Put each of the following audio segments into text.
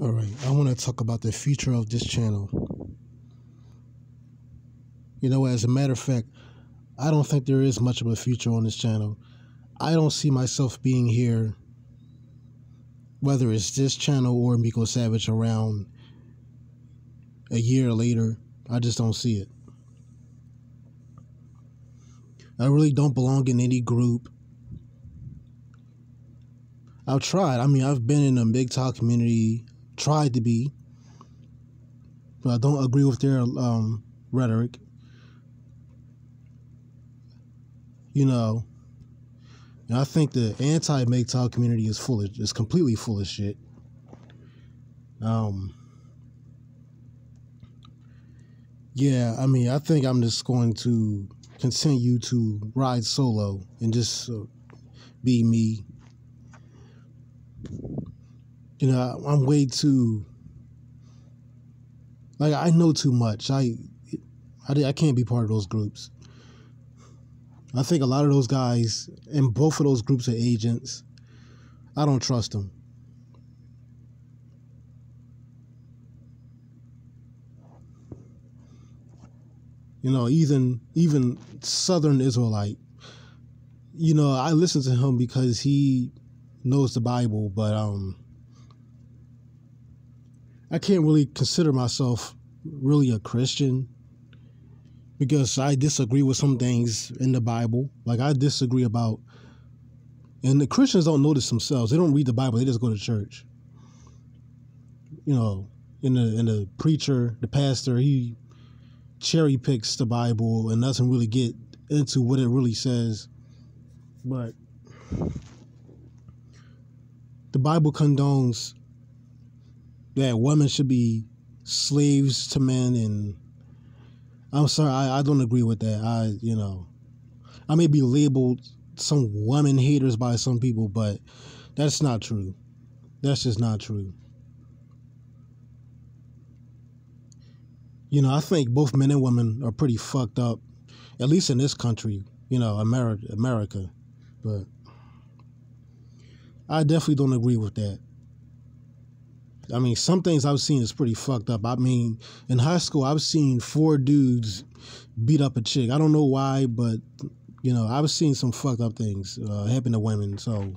All right, I want to talk about the future of this channel. As a matter of fact, I don't think there is much of a future on this channel. I don't see myself being here, whether it's this channel or Miko Savage, around a year later. I just don't see it. I really don't belong in any group. I've tried. I've been in the MGTOW community, tried to be, but I don't agree with their rhetoric. And I think the anti-MGTOW community is completely full of shit. I think I'm just going to continue to ride solo and just be me. I'm way too, I know too much. I can't be part of those groups. I think a lot of those guys in both of those groups are agents. I don't trust them. Even Southern Israelite. I listen to him because he knows the Bible, but I can't really consider myself really a Christian because I disagree with some things in the Bible. Like I disagree about, and the Christians don't notice themselves. They don't read the Bible. They just go to church. And the preacher, the pastor, he cherry picks the Bible and doesn't really get into what it really says. But the Bible condones that women should be slaves to men, and I'm sorry, I don't agree with that. I may be labeled some woman haters by some people, but that's not true. That's just not true. I think both men and women are pretty fucked up, at least in this country, America. But I definitely don't agree with that. Some things I've seen is pretty fucked up. In high school, I've seen 4 dudes beat up a chick. I don't know why, but, I've seen some fucked up things happen to women. So,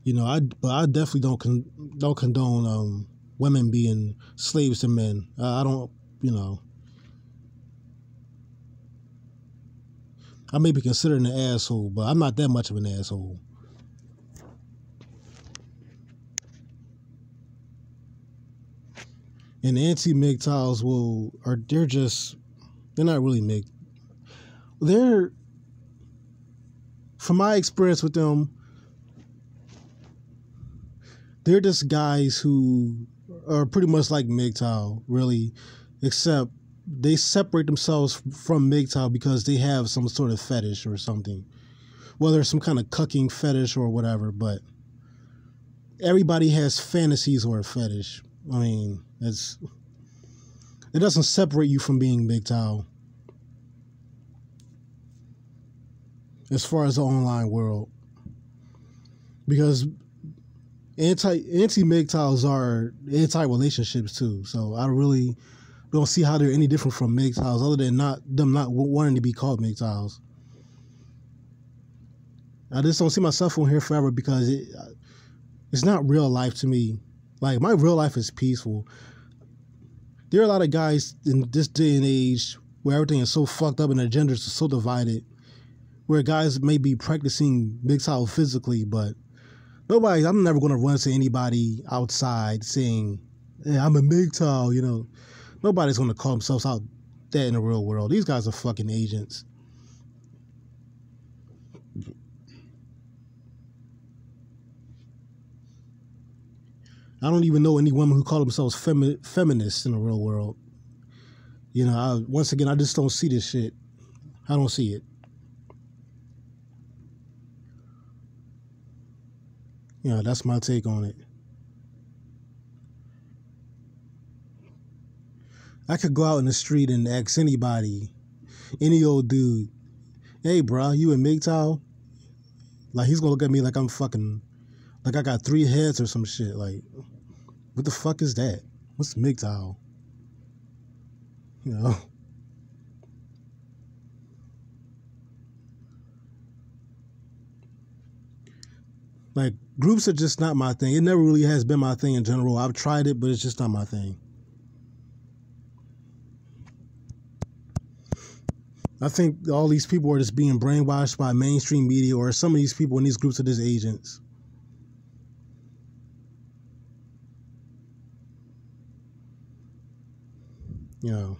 I definitely don't condone women being slaves to men. I don't, I may be considered an asshole, but I'm not that much of an asshole. And anti-MGTOWs they're not really MGTOW. From my experience with them, they're just guys who are pretty much like MGTOW, really, except they separate themselves from MGTOW because they have some sort of fetish or something. Whether it's some kind of cucking fetish or whatever, but everybody has fantasies or a fetish. It doesn't separate you from being MGTOW as far as the online world. Because anti-MGTOWs are anti-relationships too. So I really don't see how they're any different from MGTOWs other than them not wanting to be called MGTOWs. I just don't see myself on here forever because it's not real life to me. Like, my real life is peaceful. There are a lot of guys in this day and age where everything is so fucked up and their genders are so divided, where guys may be practicing MGTOW physically, but I'm never going to run to anybody outside saying, "Hey, I'm a MGTOW," Nobody's going to call themselves out that in the real world. These guys are fucking agents. I don't even know any women who call themselves feminists in the real world. Once again, I just don't see this shit. I don't see it. That's my take on it. I could go out in the street and ask anybody, any old dude, "Hey, bro, you in MGTOW?" Like he's gonna look at me like I'm fucking, like I got 3 heads or some shit. Like, what the fuck is that? What's MGTOW? You know? Like, groups are just not my thing. It never really has been my thing in general. I've tried it, but it's just not my thing. I think all these people are just being brainwashed by mainstream media, or some of these people in these groups are just agents. You know.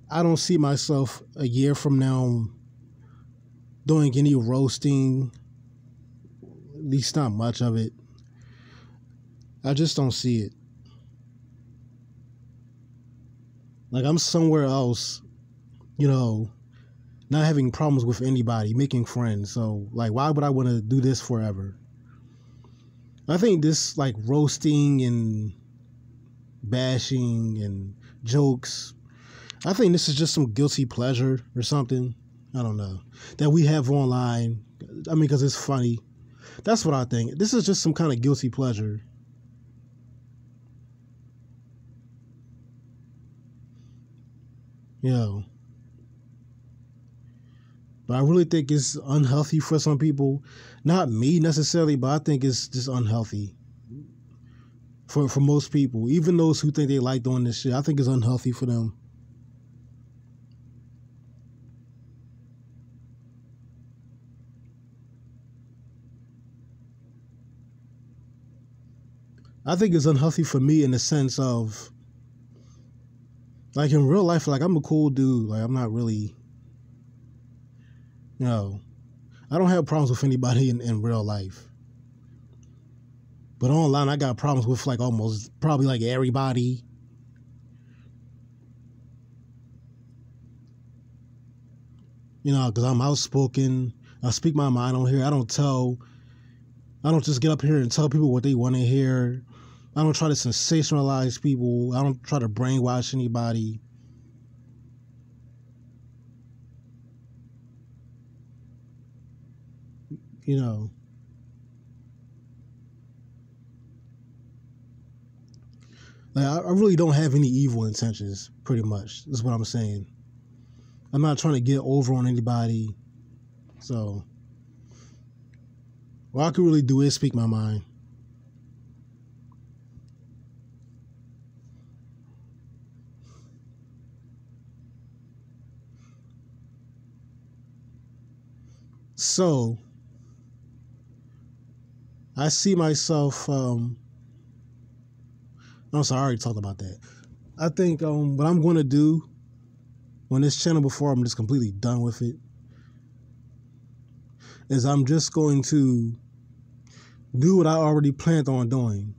I don't see myself a year from now doing any roasting, at least not much of it. I just don't see it. Like, I'm somewhere else, you know, not having problems with anybody, making friends. So, like, why would I want to do this forever? I think this, like, roasting and bashing and jokes, I think this is just some guilty pleasure or something. I don't know. That we have online. I mean, because it's funny. That's what I think. This is just some kind of guilty pleasure. You know. But I really think it's unhealthy for some people. Not me necessarily, but I think it's just unhealthy. For most people. Even those who think they like doing this shit, I think it's unhealthy for them. I think it's unhealthy for me in the sense of, like, in real life, like, I'm a cool dude. Like, I'm not really, you know, I don't have problems with anybody in real life. But online, I got problems with, like, almost, probably, like, everybody. You know, because I'm outspoken. I speak my mind on here. I don't just get up here and tell people what they want to hear. I don't try to sensationalize people. I don't try to brainwash anybody. You know. Like, I really don't have any evil intentions, pretty much. That's what I'm saying. I'm not trying to get over on anybody. So, what I can really do is speak my mind. So, I see myself, I'm sorry, I already talked about that. I think what I'm going to do on this channel before I'm just completely done with it is I'm just going to do what I already planned on doing,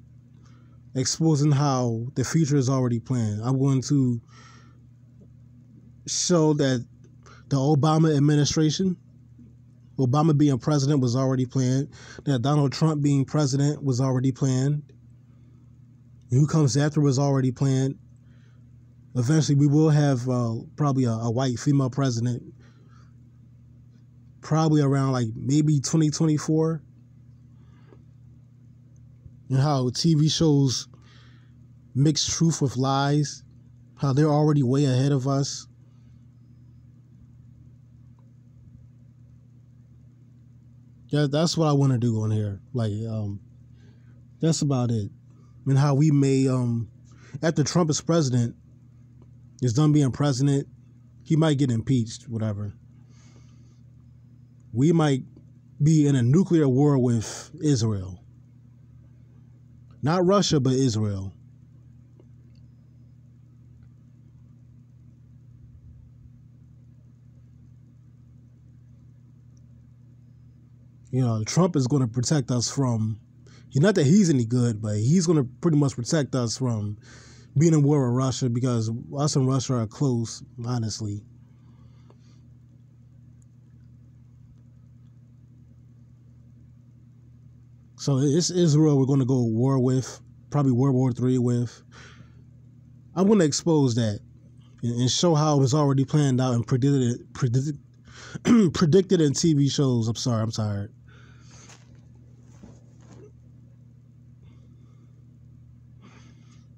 exposing how the future is already planned. I'm going to show that the Obama administration, Obama being president was already planned, that Donald Trump being president was already planned, who comes after was already planned. Eventually, we will have probably a white female president, probably around like maybe 2024. And how TV shows mix truth with lies, how they're already way ahead of us. Yeah, that's what I want to do on here. Like, that's about it. And how we may, after Trump is president, is done being president, he might get impeached, whatever. We might be in a nuclear war with Israel. Not Russia, but Israel. You know, Trump is going to protect us from, not that he's any good, but he's going to pretty much protect us from being in war with Russia, because us and Russia are close, honestly. So it's Israel we're going to go to war with, probably World War III with. I'm going to expose that and show how it was already planned out and predicted predicted in TV shows. I'm sorry, I'm tired.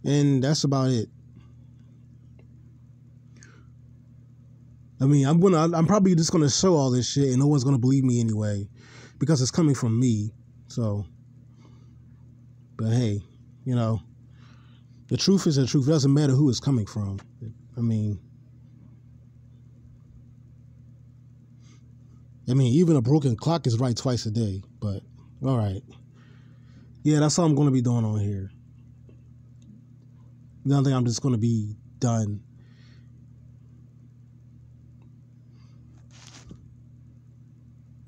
And that's about it. I mean, I'm probably just gonna show all this shit, and no one's gonna believe me anyway, because it's coming from me. So, but hey, you know, the truth is the truth. It doesn't matter who it's coming from. I mean, even a broken clock is right twice a day. But all right, yeah, that's all I'm gonna be doing on here. I don't think I'm just gonna be done.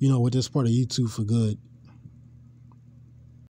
With this part of YouTube for good.